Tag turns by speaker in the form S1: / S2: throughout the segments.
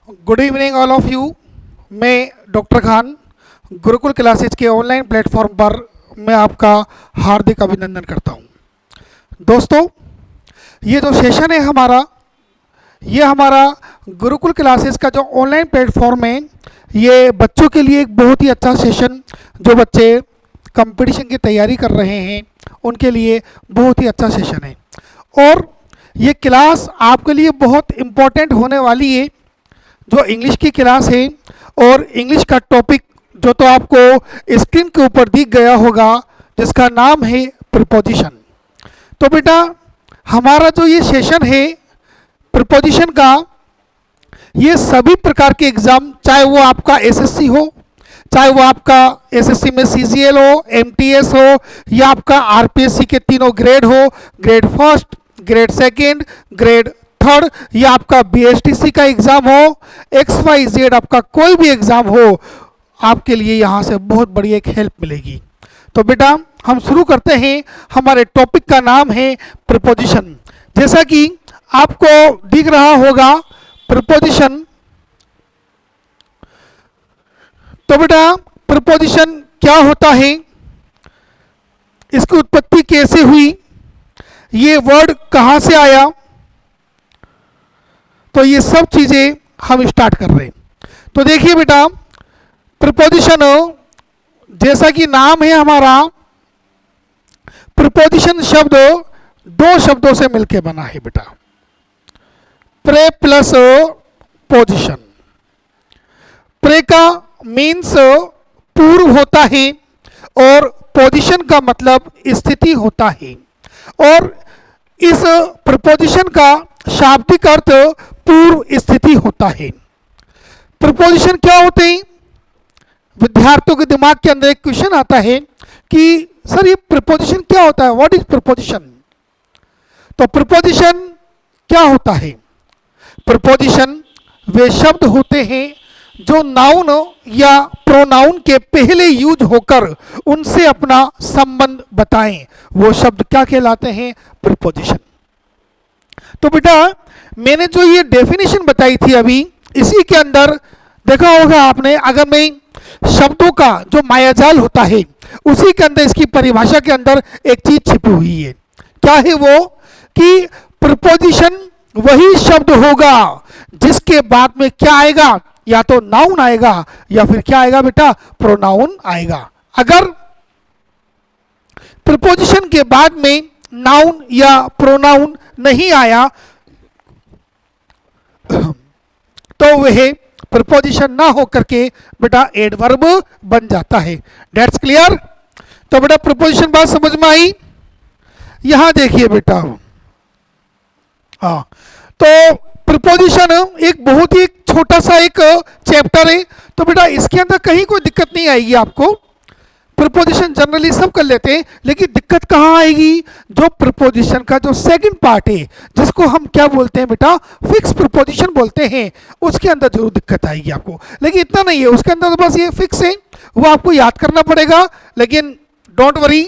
S1: Good evening all of you. मैं doctor Khan Gurukul classes के online platform पर मैं आपका हार्दिक अभिनंदन करता हूं। दोस्तों, ये जो सेशन है ये हमारा गुरुकुल क्लासेस का जो ऑनलाइन प्लेटफॉर्म है, ये बच्चों के लिए एक बहुत ही अच्छा सेशन, जो बच्चे कंपटीशन की तैयारी कर रहे हैं उनके लिए बहुत ही अच्छा सेशन है। और ये क्लास आपके लिए बहुत इम्पोर्टेंट होने वाली है। जो इंग्लिश की क्लास है और इंग्लिश का टॉपिक जो तो आपको स्क्रीन के ऊपर दिख गया होगा, जिसका नाम है प्रीपोजिशन। तो बेटा, हमारा जो ये सेशन है प्रीपोजिशन का, ये सभी प्रकार के एग्ज़ाम, चाहे वो आपका एसएससी हो, चाहे वो आपका एसएससी में सीजीएल हो, एमटीएस हो, या आपका आरपीएससी के तीनों ग्रेड हो, grade first, grade second, grade third, या आपका बीएसटीसी का एग्ज़ाम हो, XYZ आपका कोई भी एग्ज़ाम हो, आपके लिए यहाँ से बहुत बड़ी एक हेल्प मिलेगी। तो बेटा, हम शुरू करते हैं। हमारे टॉपिक का नाम है प्रीपोजिशन। जैसा कि आपको दिख रहा होगा प्रीपोजिशन। तो बेटा, प्रीपोजिशन क्या होता है, इसकी उत्पत्ति कैसे हुई, ये वर्ड कहाँ से आया, तो ये सब चीज़ें हम स्टार्ट कर रहे हैं। तो देखिए बेटा, प्रीपोजिशन जैसा कि नाम है हमारा, प्रीपोजिशन शब्द दो शब्दों से मिलकर बना है बेटा, प्रे प्लस पोजिशन। प्रे का मीन्स पूर्व होता है और पोजीशन का मतलब स्थिति होता है। और इस प्रीपोजिशन का शाब्दिक अर्थ पूर्व स्थिति होता है। प्रीपोजिशन क्या होते हैं? विद्यार्थियों के दिमाग के अंदर एक क्वेश्चन आता है कि सर, ये प्रीपोजिशन क्या होता है, व्हाट इज प्रीपोजिशन? तो प्रीपोजिशन क्या होता है? प्रीपोजिशन वे शब्द होते हैं जो नाउन या प्रोनाउन के पहले यूज होकर उनसे अपना संबंध बताएं। वो शब्द क्या कहलाते हैं? प्रीपोजिशन। तो बेटा, मैंने जो ये डेफिनेशन बताई थी अभी, इसी के अंदर देखा होगा आपने, अगर मैं शब्दों का जो मायाजाल होता है उसी के अंदर, इसकी परिभाषा के अंदर एक चीज छिपी हुई है। क्या है वो? कि प्रीपोजिशन वही शब्द होगा जिसके बाद में क्या आएगा, या तो नाउन आएगा या फिर क्या आएगा बेटा, प्रोनाउन आएगा। अगर प्रीपोजिशन के बाद में नाउन या प्रोनाउन नहीं आया तो वह प्रीपोजिशन ना होकर के बेटा एडवर्ब बन जाता है। That's clear? तो बेटा, प्रीपोजिशन बात समझ में आई? यहां देखिए बेटा, हाँ, तो प्रीपोजिशन एक बहुत ही छोटा सा एक चैप्टर है। तो बेटा, इसके अंदर कहीं कोई दिक्कत नहीं आएगी आपको। प्रीपोजिशन जनरली सब कर लेते हैं, लेकिन दिक्कत कहाँ आएगी? जो प्रीपोजिशन का जो सेकंड पार्ट है, जिसको हम क्या बोलते हैं बेटा, फिक्स प्रीपोजिशन बोलते हैं, उसके अंदर जरूर दिक्कत आएगी आपको। लेकिन इतना नहीं है, उसके अंदर तो बस ये फिक्स है, वो आपको याद करना पड़ेगा। लेकिन डोंट वरी,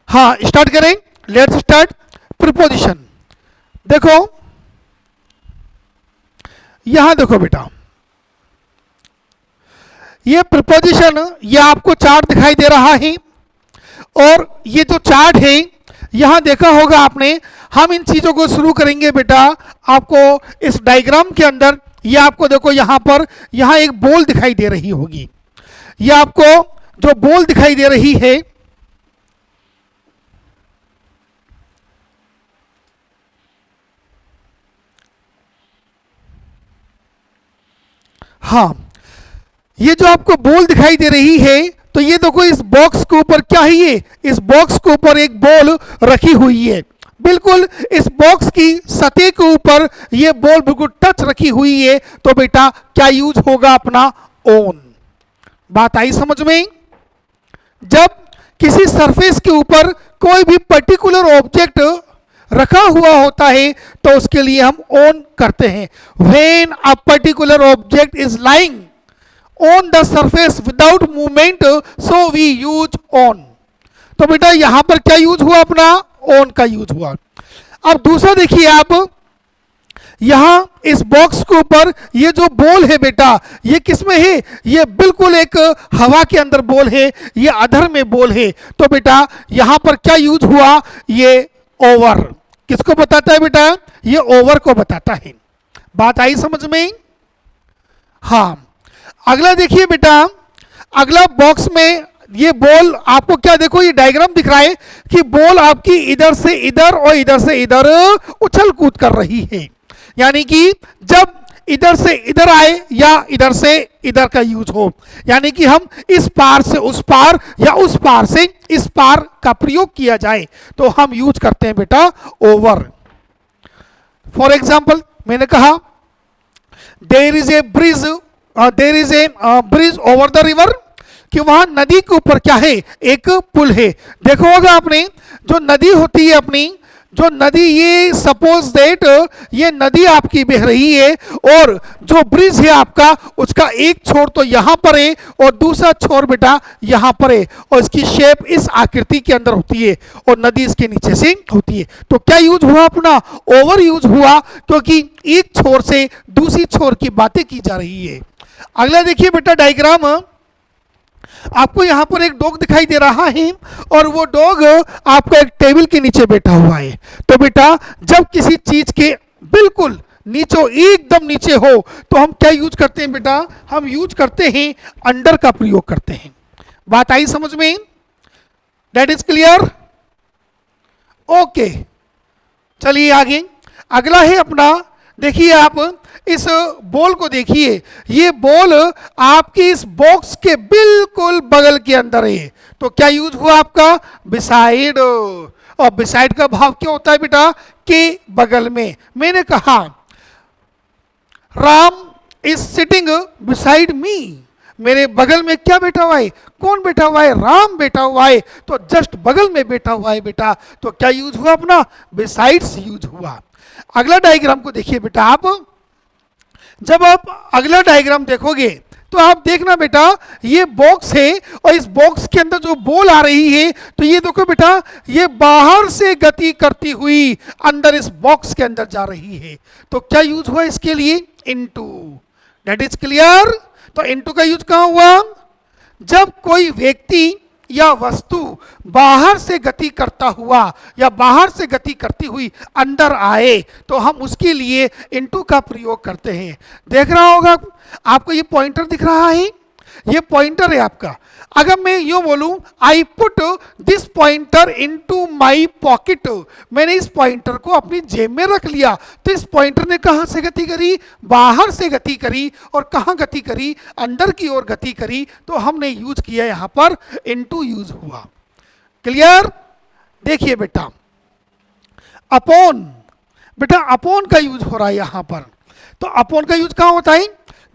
S1: हाँ, स्टार्ट करें। Let's start preposition. देखो, यहां देखो बेटा, ये प्रीपोजिशन, ये आपको चार्ट दिखाई दे रहा है, और ये जो चार्ट है यहां देखा होगा आपने। हम इन चीजों को शुरू करेंगे बेटा आपको इस डायग्राम के अंदर। ये आपको देखो, यहां पर, यहां एक बॉल दिखाई दे रही होगी। ये आपको जो बॉल दिखाई दे रही है, हाँ, ये जो आपको बॉल दिखाई दे रही है, तो ये देखो, इस बॉक्स के ऊपर क्या है, ये इस बॉक्स के ऊपर एक बॉल रखी हुई है। बिल्कुल इस बॉक्स की सतह के ऊपर ये बॉल बिल्कुल टच रखी हुई है। तो बेटा क्या यूज होगा अपना? ऑन। बात आई समझ में? जब किसी सरफेस के ऊपर कोई भी पर्टिकुलर ऑब्जेक्ट रखा हुआ होता है तो उसके लिए हम ऑन करते हैं। When a particular object is lying on the surface without movement, so we use on. तो बेटा यहां पर क्या यूज हुआ? अपना ऑन का यूज हुआ। अब दूसरा देखिए आप, यहां इस बॉक्स के ऊपर ये जो बॉल है बेटा, ये किसमें है? ये बिल्कुल एक हवा के अंदर बॉल है, ये अधर में बॉल है। तो बेटा यहां पर क्या यूज हुआ? ये ओवर। किसको बताता है बेटा? ये ओवर को बताता है। बात आई समझ में? हाँ। अगला देखिए बेटा, अगला बॉक्स में ये बॉल आपको क्या, देखो ये डायग्राम दिख रहा है कि बॉल आपकी इधर से इधर और इधर से इधर उछल कूद कर रही है। यानी कि जब इधर से इधर आए या इधर से इधर का यूज हो, यानी कि हम इस पार से उस पार या उस पार से इस पार का प्रयोग किया जाए तो हम यूज करते हैं बेटा ओवर। फॉर एग्जाम्पल मैंने कहा there is a bridge, there is a bridge over the river, कि वहां नदी के ऊपर क्या है? एक पुल है। देखो होगा आपने, जो नदी होती है अपनी, जो नदी, ये सपोज दैट ये नदी आपकी बह रही है और जो ब्रिज है आपका, उसका एक छोर तो यहां पर है और दूसरा छोर बेटा यहां पर है, और इसकी शेप इस आकृति के अंदर होती है और नदी इसके नीचे से होती है। तो क्या यूज हुआ अपना? ओवर यूज हुआ, क्योंकि एक छोर से दूसरी छोर की बातें की जा रही है। अगला देखिए बेटा डायग्राम, आपको यहां पर एक डॉग दिखाई दे रहा है और वो डॉग आपको एक टेबल के नीचे बैठा हुआ है। तो बेटा जब किसी चीज के बिल्कुल नीचे, एकदम नीचे हो, तो हम क्या यूज करते हैं बेटा? हम यूज करते हैं अंडर का प्रयोग करते हैं। बात आई समझ में? That is clear? ओके, चलिए आगे। अगला है अपना, देखिए आप इस बॉल को देखिए, ये बॉल आपकी इस बॉक्स के बिल्कुल बगल के अंदर है। तो क्या यूज हुआ आपका? बिसाइड। और बिसाइड का भाव क्या होता है बेटा? के बगल में। मैंने कहा Ram is sitting beside me, मेरे बगल में क्या बैठा हुआ है? कौन बैठा हुआ है? राम बैठा हुआ है। तो जस्ट बगल में बैठा हुआ है बेटा। तो क्या यूज हुआ अपना? बिसाइड्स यूज हुआ। अगला डायग्राम को देखिए बेटा आप, जब आप अगला डायग्राम देखोगे तो आप देखना बेटा, ये बॉक्स है और इस बॉक्स के अंदर जो बॉल आ रही है, तो ये देखो बेटा, ये बाहर से गति करती हुई अंदर इस बॉक्स के अंदर जा रही है। तो क्या यूज हुआ इसके लिए? इनटू। That is clear? तो इनटू का यूज कहां हुआ? जब कोई व्यक्ति या वस्तु बाहर से गति करता हुआ या बाहर से गति करती हुई अंदर आए, तो हम उसके लिए इनटू का प्रयोग करते हैं। देख रहा होगा आपको, ये पॉइंटर दिख रहा है, ये पॉइंटर है आपका। अगर मैं यूं बोलूं, I put this pointer into my pocket, मैंने इस पॉइंटर को अपनी जेब में रख लिया, तो इस पॉइंटर ने कहां से गति करी? बाहर से गति करी। और कहां गति करी? अंदर की ओर गति करी। तो हमने यूज किया यहां पर इनटू यूज हुआ। क्लियर? देखिए बेटा, अपॉन, बेटा अपॉन का यूज हो रहा है यहां पर। तो अपॉन का यूज कहां होता है?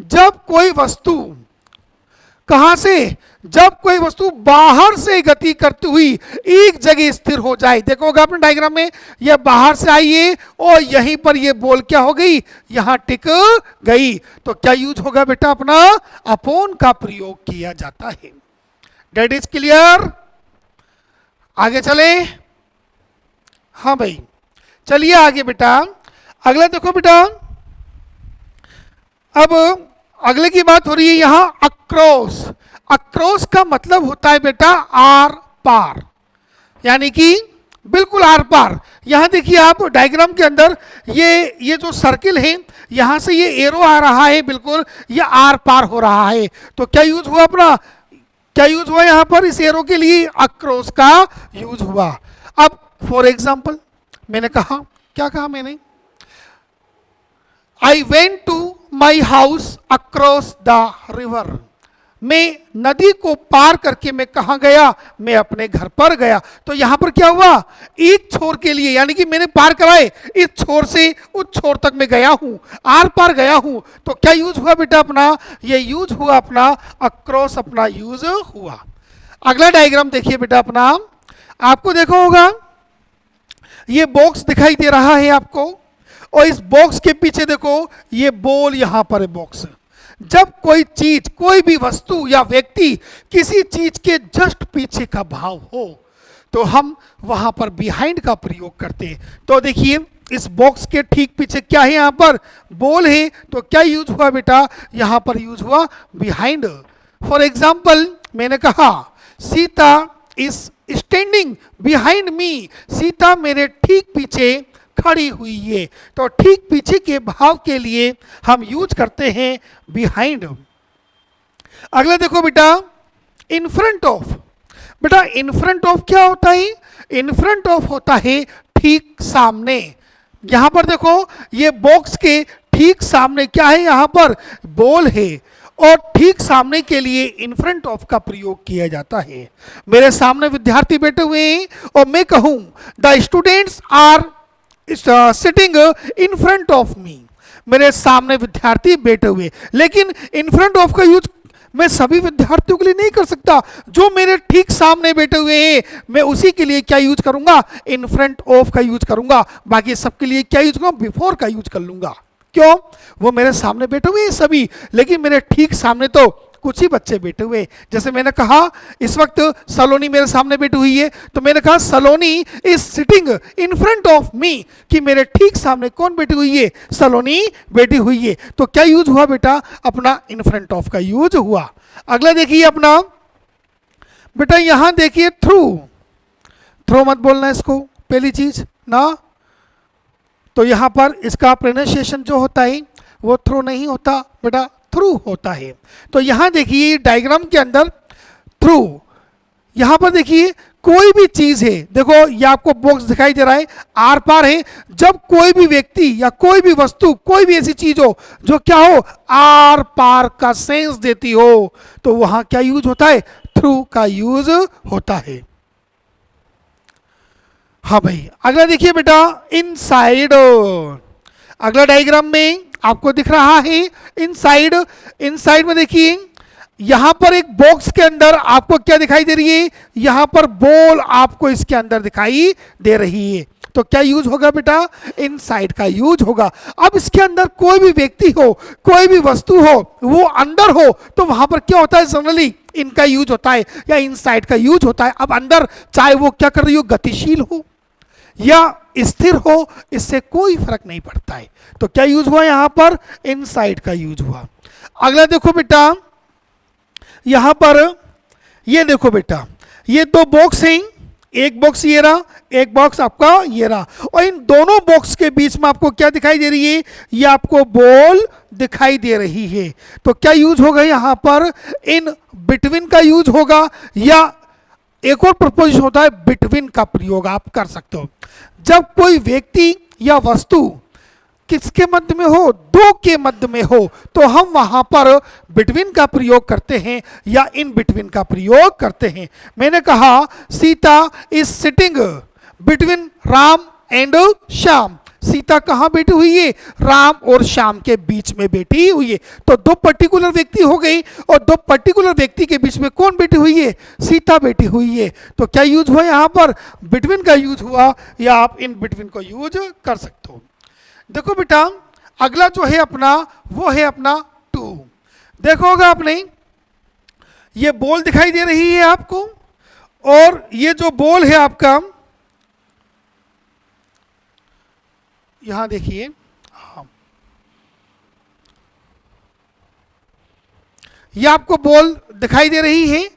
S1: जब कोई वस्तु, कहां से? जब कोई वस्तु बाहर से गति करती हुई एक जगह स्थिर हो जाए। देखोगे आपने डायग्राम में, यह बाहर से आई है और यहीं पर यह बॉल क्या हो गई? यहां टिक गई। तो क्या यूज होगा बेटा अपना? अपॉन का प्रयोग किया जाता है। That is clear? आगे चले? हाँ भाई, चलिए आगे बेटा। अगला देखो बेटा, अब अगले की बात हो रही है यहां अक्रॉस। अक्रॉस का मतलब होता है बेटा आर पार, यानी कि बिल्कुल आर पार। यहां देखिए आप डायग्राम के अंदर, ये जो सर्किल है, यहां से ये एरो आ रहा है, बिल्कुल ये आर पार हो रहा है। तो क्या यूज हुआ अपना? क्या यूज हुआ यहां पर? इस एरो के लिए अक्रॉस का यूज हुआ। अब फॉर एग्जाम्पल मैंने कहा, क्या कहा मैंने? I went to my house across the river, मैं नदी को पार करके मैं कहां गया? मैं अपने घर पर गया। तो यहां पर क्या हुआ? एक छोर के लिए, यानी कि मैंने पार कराए, इस छोर से उस छोर तक मैं गया हूं, आर पार गया हूं। तो क्या यूज हुआ बेटा अपना? ये यूज हुआ अपना अक्रॉस, अपना यूज हुआ। अगला डायग्राम देखिए बेटा अपना, आपको देखो होगा ये बॉक्स दिखाई दे रहा है आपको, और इस बॉक्स के पीछे देखो ये बॉल यहां पर है बॉक्स। जब कोई चीज, कोई भी वस्तु या व्यक्ति किसी चीज के जस्ट पीछे का भाव हो, तो हम वहां पर बिहाइंड का प्रयोग करते हैं। तो देखिए इस बॉक्स के ठीक पीछे क्या है, यहां पर बॉल है, तो क्या यूज हुआ बेटा, यहां पर यूज हुआ बिहाइंड। फॉर एग्जाम्पल मैंने कहा Sita is standing behind me, Sita मेरे ठीक पीछे खड़ी हुई है, तो ठीक पीछे के भाव के लिए हम यूज करते हैं बिहाइंड। अगला देखो बेटा इन फ्रंट ऑफ। बेटा इन फ्रंट ऑफ क्या होता है, इन फ्रंट ऑफ होता है ठीक सामने। यहां पर देखो ये बॉक्स के ठीक सामने क्या है, यहां पर बॉल है, और ठीक सामने के लिए इन फ्रंट ऑफ का प्रयोग किया जाता है। मेरे सामने विद्यार्थी बैठे हुए हैं और मैं कहूं the students are sitting in front of me, मेरे सामने विद्यार्थी बैठे हुए, लेकिन इन फ्रंट ऑफ का यूज मैं सभी विद्यार्थियों के लिए नहीं कर सकता। जो मेरे ठीक सामने बैठे हुए हैं मैं उसी के लिए क्या यूज करूंगा, इन फ्रंट ऑफ का यूज करूंगा। बाकी सबके लिए क्या यूज करूंगा, बिफोर का यूज कर लूंगा। क्यों, वो मेरे सामने बैठे हुए हैं सभी, लेकिन मेरे ठीक सामने तो कुछ ही बच्चे बैठे हुए। जैसे मैंने कहा इस वक्त सलोनी मेरे सामने बैठी हुई है, तो मैंने कहा Saloni is sitting in front of me, कि मेरे ठीक सामने कौन बैठी हुई है, सलोनी बैठी हुई है। तो क्या यूज हुआ बेटा, अपना इन फ्रंट ऑफ का यूज हुआ। अगला देखिए अपना बेटा, यहां देखिए थ्रू, थ्रो मत बोलना इसको पहली चीज ना, तो यहां पर इसका प्रोनाउंसिएशन जो होता है वो थ्रो नहीं होता बेटा, थ्रू होता है। तो यहां देखिए डायग्राम के अंदर थ्रू, यहां पर देखिए कोई भी चीज है, देखो ये आपको बॉक्स दिखाई दे रहा है, आर पार है। जब कोई भी व्यक्ति या कोई भी वस्तु, कोई भी ऐसी चीज हो जो क्या हो, आर पार का सेंस देती हो, तो वहां क्या यूज होता है, थ्रू का यूज होता है। हाँ भाई, अगला देखिए बेटा इनसाइड। अगला डायग्राम में आपको दिख रहा है इनसाइड। इनसाइड में देखिए यहां पर एक बॉक्स के अंदर आपको क्या दिखाई दे रही है, यहां पर बॉल आपको इसके अंदर दिखाई दे रही है। तो क्या यूज होगा बेटा, इनसाइड का यूज होगा। अब इसके अंदर कोई भी व्यक्ति हो, कोई भी वस्तु हो, वो अंदर हो, तो वहां पर क्या होता है, जनरली इनका यूज होता है या इनसाइड का यूज होता है। अब अंदर चाहे वो क्या कर रही हो, गतिशील हो या स्थिर हो, इससे कोई फर्क नहीं पड़ता है। तो क्या यूज हुआ, यहां पर इनसाइड का यूज हुआ। अगला देखो बेटा, यहां पर ये देखो बेटा, ये दो बॉक्स हैं, एक बॉक्स ये रहा, एक बॉक्स आपका ये रहा, और इन दोनों बॉक्स के बीच में आपको क्या दिखाई दे रही है, ये आपको बॉल दिखाई दे रही है। तो क्या यूज होगा, यहां पर इन बिटवीन का यूज होगा, या एक और प्रपोजिशन होता है बिटवीन का प्रयोग आप कर सकते हो। जब कोई व्यक्ति या वस्तु किसके मध्य में हो, दो के मध्य में हो, तो हम वहां पर बिटवीन का प्रयोग करते हैं या इन बिटवीन का प्रयोग करते हैं। मैंने कहा Sita is sitting between Ram and Shyam, Sita कहां बैठी हुई है, राम और श्याम के बीच में बैठी हुई है। तो दो पर्टिकुलर व्यक्ति हो गई, और दो पर्टिकुलर व्यक्ति के बीच में कौन बैठी हुई है, सीता बैठी हुई है। तो क्या यूज हुआ, यहां पर बिटवीन का यूज हुआ, या आप इन बिटवीन को यूज कर सकते हो। देखो बेटा अगला जो है अपना, वो है अपना टू। देखो होगा आपने, ये बॉल दिखाई दे रही है आपको, और ये जो बॉल है आपका, यहां देखिए, हाँ, ये आपको बॉल दिखाई दे रही है।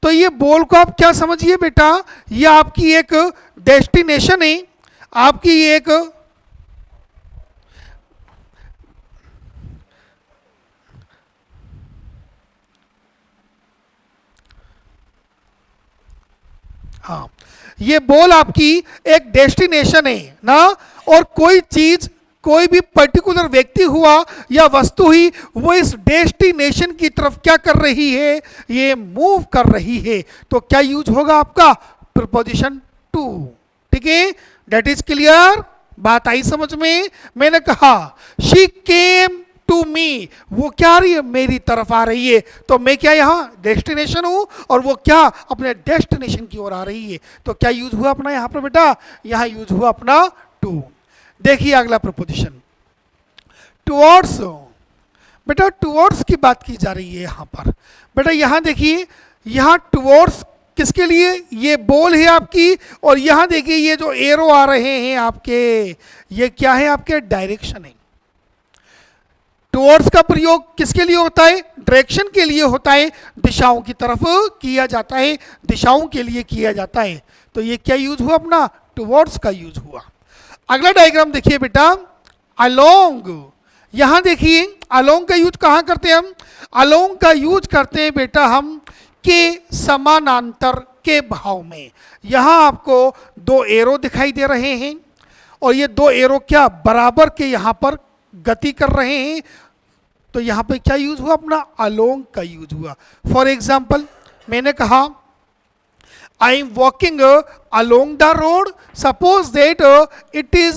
S1: तो ये बॉल को आप क्या समझिए बेटा, ये आपकी एक डेस्टिनेशन है, आपकी एक हाँ, ये बॉल आपकी एक डेस्टिनेशन है ना, और कोई चीज, कोई भी पर्टिकुलर व्यक्ति हुआ या वस्तु ही, वो इस डेस्टिनेशन की तरफ क्या कर रही है, ये मूव कर रही है। तो क्या यूज होगा आपका, प्रीपोजिशन टू। ठीक है, दैट इज क्लियर, बात आई समझ में। मैंने कहा शी केम टू मी, वो क्या आ रही है, मेरी तरफ आ रही है, तो मैं क्या यहाँ डेस्टिनेशन हूं, और वो क्या अपने डेस्टिनेशन की ओर आ रही है। तो क्या यूज हुआ अपना यहाँ पर बेटा, यहाँ यूज हुआ अपना टू। देखिए अगला प्रपोजिशन टुवर्ड्स। बेटा टुवर्ड्स की बात की जा रही है यहां पर। बेटा यहां देखिए, यहां टुवर्ड्स किसके लिए? ये बॉल है आपकी, और यहां देखिए ये जो एरो आ रहे हैं आपके, ये क्या है? आपके डायरेक्शन है। टुवर्ड्स का प्रयोग किसके लिए होता है? डायरेक्शन के लिए होता है, दिशाओं की तरफ किया जाता है, दिशाओं के लिए किया जाता है। तो ये क्या यूज हुआ? अपना टुवर्ड्स का यूज हुआ। अगला डायग्राम देखिए बेटा, अलोंग। यहां देखिए अलोंग का यूज कहां करते हैं हम? अलोंग का यूज करते हैं बेटा हम के समानांतर के भाव में। यहां आपको दो एरो दिखाई दे रहे हैं, और ये दो एरो क्या बराबर के यहां पर गति कर रहे हैं। तो यहां पे क्या यूज हुआ? अपना अलोंग का यूज हुआ। फॉर एग्जाम्पल मैंने कहा I am walking along the road, suppose that it is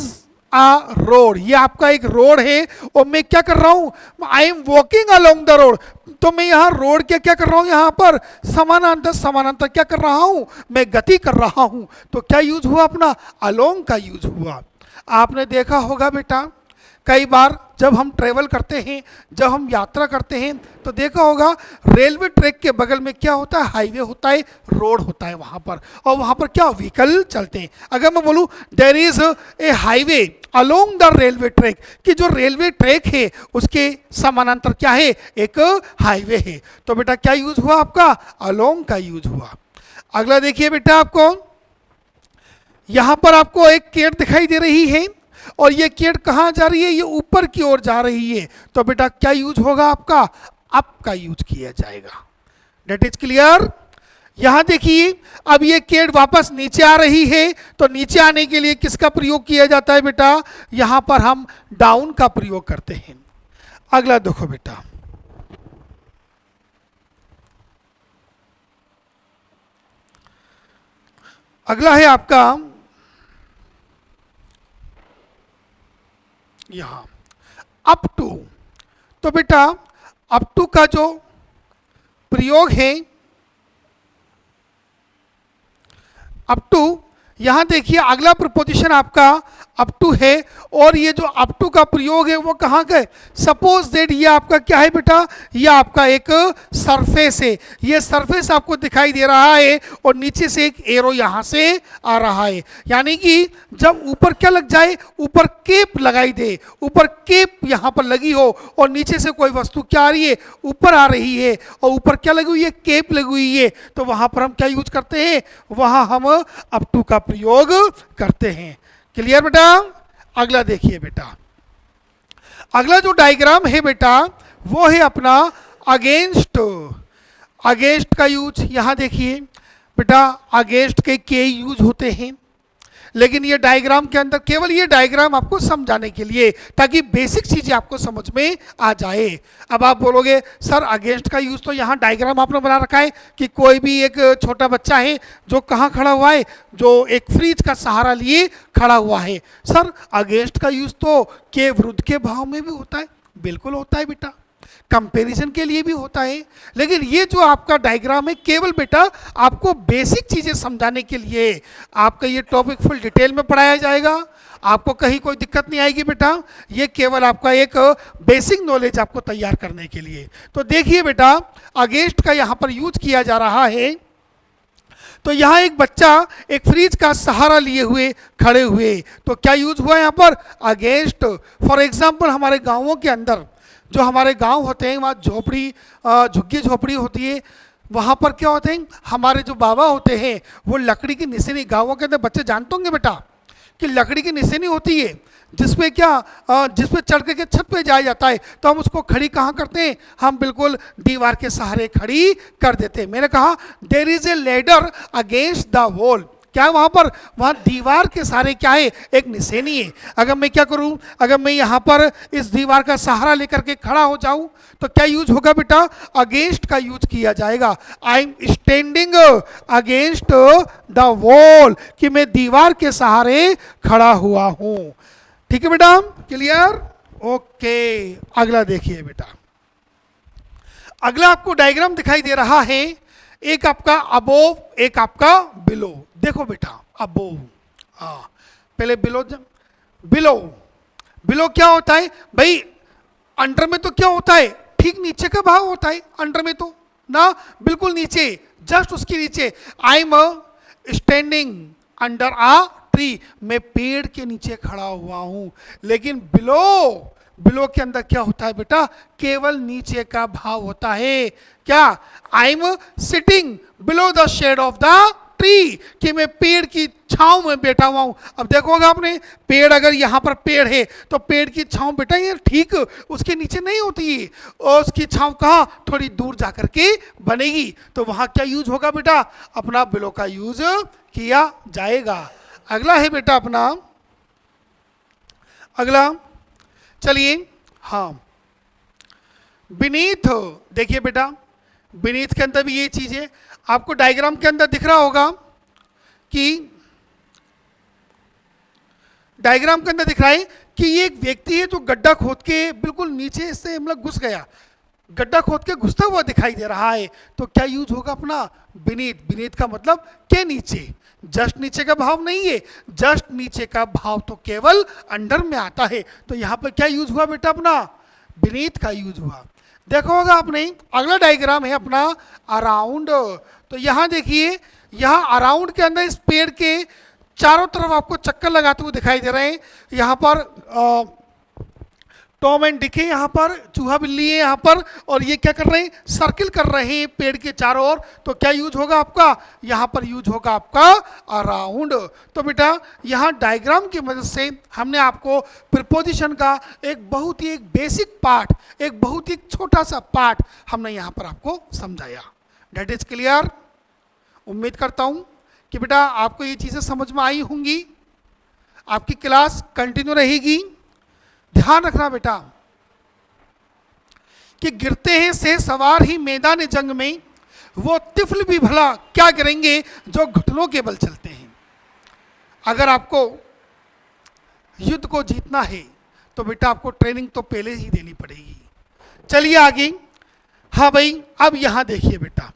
S1: a road. ये आपका एक रोड है और मैं क्या कर रहा हूं? I am walking along the road. तो मैं यहाँ रोड के क्या कर रहा हूं? यहाँ पर समानांतर, समानांतर क्या कर रहा हूं? मैं गति कर रहा हूं। तो क्या यूज हुआ? अपना अलोंग का यूज हुआ। आपने देखा होगा बेटा, कई बार जब हम ट्रेवल करते हैं, जब हम यात्रा करते हैं, तो देखा होगा रेलवे ट्रैक के बगल में क्या होता है? हाईवे होता है, रोड होता है वहाँ पर, और वहाँ पर क्या व्हीकल चलते हैं। अगर मैं बोलूँ there is a highway along the railway track, कि जो रेलवे ट्रैक है उसके समानांतर क्या है? एक हाईवे है। तो बेटा क्या यूज हुआ? आपका अलोंग का यूज हुआ। अगला देखिए बेटा, आपको यहाँ पर आपको एक केट दिखाई दे रही है, और ये केट कहाँ जा रही है? ये ऊपर की ओर जा रही है। तो बेटा क्या यूज होगा? आपका अप का यूज किया जाएगा। That is clear? यहां देखिए अब ये केट वापस नीचे आ रही है, तो नीचे आने के लिए किसका प्रयोग किया जाता है बेटा? यहां पर हम डाउन का प्रयोग करते हैं। अगला देखो बेटा, अगला है आपका यहां अप टू। तो बेटा अप टू का जो प्रयोग है, अप टू, यहां देखिए अगला प्रपोजिशन आपका अप टू है, और ये जो अप टू का प्रयोग है वो कहाँ का है? सपोज दैट ये आपका क्या है बेटा? ये आपका एक सरफेस है। ये सरफेस आपको दिखाई दे रहा है, और नीचे से एक एरो यहां से आ रहा है। यानी कि जब ऊपर क्या लग जाए? ऊपर केप लगाई दे, ऊपर केप यहां पर लगी हो, और नीचे से कोई वस्तु क्या आ रही है? ऊपर आ रही है, और ऊपर क्या लगी हुई है? केप लगी हुई है। तो वहां पर हम क्या यूज करते हैं? वहां हम अप टू का प्रयोग करते हैं। क्लियर बेटा? अगला देखिए बेटा, अगला जो डायग्राम है बेटा वो है अपना अगेंस्ट। अगेंस्ट का यूज यहां देखिए बेटा, अगेंस्ट के यूज होते हैं, लेकिन ये डायग्राम के अंदर केवल ये डायग्राम आपको समझाने के लिए, ताकि बेसिक चीजें आपको समझ में आ जाए। अब आप बोलोगे सर अगेंस्ट का यूज तो यहाँ डायग्राम आपने बना रखा है कि कोई भी एक छोटा बच्चा है जो कहाँ खड़ा हुआ है? जो एक फ्रिज का सहारा लिए खड़ा हुआ है। सर अगेंस्ट का यूज तो के विरुद्ध के भाव में भी होता है। बिल्कुल होता है बेटा, कंपैरिजन के लिए भी होता है। लेकिन ये जो आपका डायग्राम है केवल बेटा आपको बेसिक चीजें समझाने के लिए, आपका ये टॉपिक फुल डिटेल में पढ़ाया जाएगा, आपको कहीं कोई दिक्कत नहीं आएगी बेटा। ये केवल आपका एक बेसिक नॉलेज आपको तैयार करने के लिए। तो देखिए बेटा अगेंस्ट का यहाँ पर यूज किया जा रहा है। तो यहाँ एक बच्चा एक फ्रिज का सहारा लिए हुए खड़े हुए, तो क्या यूज हुआ यहाँ पर? अगेंस्ट। फॉर एग्जाम्पल हमारे गाँवों के अंदर, जो हमारे गांव होते हैं वहाँ झोपड़ी, झुग्गी झोपड़ी होती है, वहाँ पर क्या होते हैं? हमारे जो बाबा होते हैं वो लकड़ी की निशानी, गाँवों के अंदर बच्चे जानते होंगे बेटा कि लकड़ी की निशानी होती है जिसपे क्या जिसपे चढ़ के छत पे जाया जाता है। तो हम उसको खड़ी कहाँ करते हैं? हम बिल्कुल दीवार के सहारे खड़ी कर देते हैं। मैंने कहा there is a ladder against the wall. क्या है वहाँ पर? वहाँ दीवार के सहारे क्या है? एक निशानी है। अगर मैं क्या करूँ? अगर मैं यहाँ पर इस दीवार का सहारा लेकर के खड़ा हो जाऊँ तो क्या यूज होगा बेटा? अगेंस्ट का यूज किया जाएगा। आई am standing against the wall, कि मैं दीवार के सहारे खड़ा हुआ हूँ। ठीक है बेटा? क्लियर? ओके। अगला देखिए बेटा, अगला आपको डायग्राम दिखाई दे रहा है, एक आपका अबोव, एक आपका बिलो। देखो बेटा अबोव, पहले बिलो, बिलो, बिलो क्या होता है भाई? अंडर में तो क्या होता है? ठीक नीचे का भाग होता है अंडर में तो ना, बिल्कुल नीचे जस्ट उसके नीचे I am standing under a tree, मैं पेड़ के नीचे खड़ा हुआ हूं। लेकिन बिलो, बिलो के अंदर क्या होता है बेटा, केवल नीचे का भाव होता है। क्या, I am sitting below the shade of the tree, कि मैं पेड़ की छांव में बैठा हुआ हूं। अब देखोगे आपने, पेड़ अगर यहां पर पेड़ है तो पेड़ की छांव बेटा ये ठीक उसके नीचे नहीं होती है, और उसकी छांव कहाँ, थोड़ी दूर जाकर के बनेगी। तो वहां क्या यूज होगा बेटा, अपना बिलो का यूज किया जाएगा। अगला है बेटा अपना, अगला चलिए, हाँ, बीनीथ। देखिए बेटा, बीनीथ के अंदर भी ये चीज है, आपको डायग्राम के अंदर दिख रहा होगा कि डायग्राम के अंदर दिख रहा है कि ये एक व्यक्ति है जो गड्ढा खोद के बिल्कुल नीचे से मतलब घुस गया, गड्ढा खोद के घुसता हुआ दिखाई दे रहा है। तो क्या यूज होगा अपना, बीनीथ। बीनीथ का मतलब के नीचे, जस्ट नीचे का भाव नहीं है, जस्ट नीचे का भाव तो केवल अंडर में आता है। तो यहां पर क्या यूज हुआ बेटा, अपना बीनीथ का यूज हुआ। देखो होगा आपने, अगला डायग्राम है अपना अराउंड। तो यहां देखिए, यहां अराउंड के अंदर इस पेड़ के चारों तरफ आपको चक्कर लगाते हुए दिखाई दे रहे हैं। यहाँ पर टॉम एंड डिक है, यहाँ पर चूहा बिल्ली है यहाँ पर, और ये क्या कर रहे हैं, सर्किल कर रहे हैं पेड़ के चारों ओर। तो क्या यूज होगा आपका, यहाँ पर यूज होगा आपका अराउंड। तो बेटा यहाँ डायग्राम की मदद से हमने आपको प्रीपोजिशन का एक बहुत ही एक बेसिक पार्ट, एक बहुत ही छोटा सा पार्ट हमने यहाँ पर आपको समझाया। That is clear. उम्मीद करता हूँ कि बेटा आपको ये चीज़ें समझ में आई होंगी। आपकी क्लास कंटिन्यू रहेगी। ध्यान रखना बेटा कि गिरते हैं से सवार ही मैदान जंग में, वो तिफल भी भला क्या गिरेंगे जो घुटनों के बल चलते हैं। अगर आपको युद्ध को जीतना है तो बेटा आपको ट्रेनिंग तो पहले ही देनी पड़ेगी। चलिए आगे। हाँ भाई, अब यहां देखिए बेटा,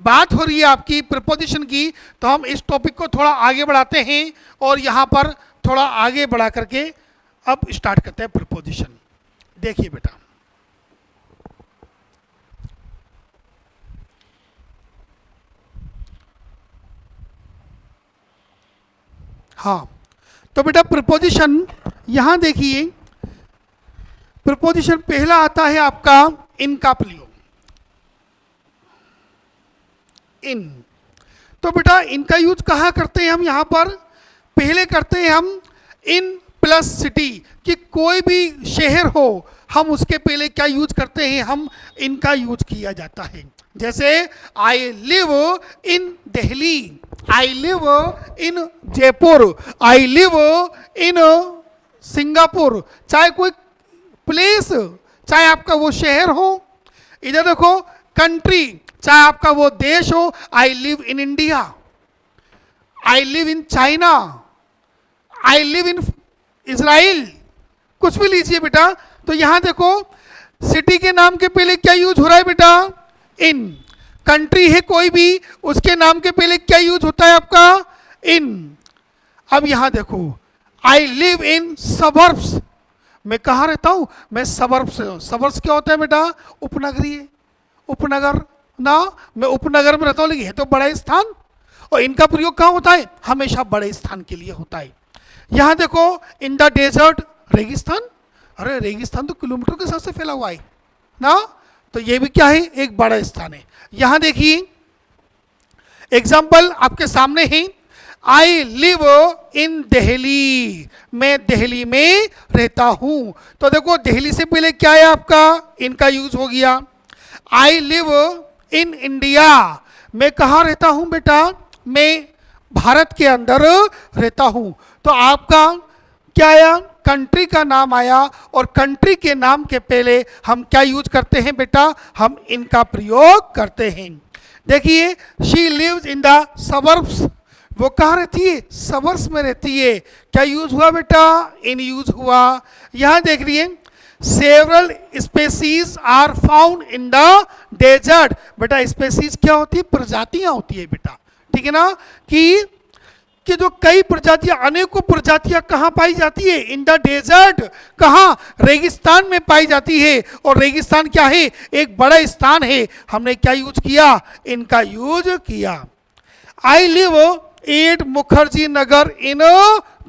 S1: बात हो रही है आपकी प्रीपोजिशन की, तो हम इस टॉपिक को थोड़ा आगे बढ़ाते हैं और यहां पर थोड़ा आगे बढ़ा करके अब स्टार्ट करते हैं प्रीपोजिशन। देखिए बेटा, हाँ, तो बेटा प्रीपोजिशन यहां देखिए, प्रीपोजिशन पहला आता है आपका इन का प्रयोग, इन। तो बेटा इनका यूज कहाँ करते हैं हम, यहाँ पर पहले करते हैं हम इन प्लस सिटी, कि कोई भी शहर हो हम उसके पहले क्या यूज करते हैं, हम इनका यूज किया जाता है। जैसे I live in Delhi, I live in Jaipur, I live in Singapore. चाहे कोई प्लेस, चाहे आपका वो शहर हो। इधर देखो कंट्री, चाहे आपका वो देश हो, I live in India, I live in China, I live in Israel, कुछ भी लीजिए बेटा। तो यहां देखो सिटी के नाम के पहले क्या यूज हो रहा है बेटा, इन। कंट्री है कोई भी, उसके नाम के पहले क्या यूज होता है आपका, इन। अब यहां देखो आई लिव इन सबर्ब्स, मैं कहाँ रहता हूं, मैं सबर्ब्स। सबर्ब्स क्या होता है बेटा, उपनगरीय, उपनगर ना, मैं उपनगर में रहता हूं, लेकिन है तो बड़ा स्थान। और इनका प्रयोग कहाँ होता है, हमेशा बड़े स्थान के लिए होता है। यहां देखो इन द डेजर्ट, रेगिस्तान। अरे रेगिस्तान तो किलोमीटर के हिसाब से फैला हुआ है ना, तो ये भी क्या है, एक बड़ा स्थान है। यहां देखिए एग्जाम्पल आपके सामने है, आई लिव इन दिल्ली, मैं दिल्ली में रहता हूं। तो देखो दिल्ली से पहले क्या है आपका, इनका यूज हो गया। आई लिव इन इंडिया, मैं कहाँ रहता हूं बेटा, मैं भारत के अंदर रहता हूं। तो आपका क्या आया, कंट्री का नाम आया, और कंट्री के नाम के पहले हम क्या यूज करते हैं बेटा, हम इनका प्रयोग करते हैं। देखिए she lives in the suburbs, वो कहाँ रहती है, सबर्ब्स में रहती है। क्या यूज हुआ बेटा, इन यूज हुआ। यहां देख रही है several species are found in the desert. बेटा स्पेसीज क्या होती है, प्रजातियां होती है बेटा, ठीक है ना, कि कि जो कई प्रजातियां, अनेकों प्रजातियां कहाँ पाई जाती है? In the desert. कहाँ? रेगिस्तान में पाई जाती है। और रेगिस्तान क्या है? एक बड़ा स्थान है। हमने क्या यूज किया? इनका यूज किया। I live at Mukherjee Nagar इन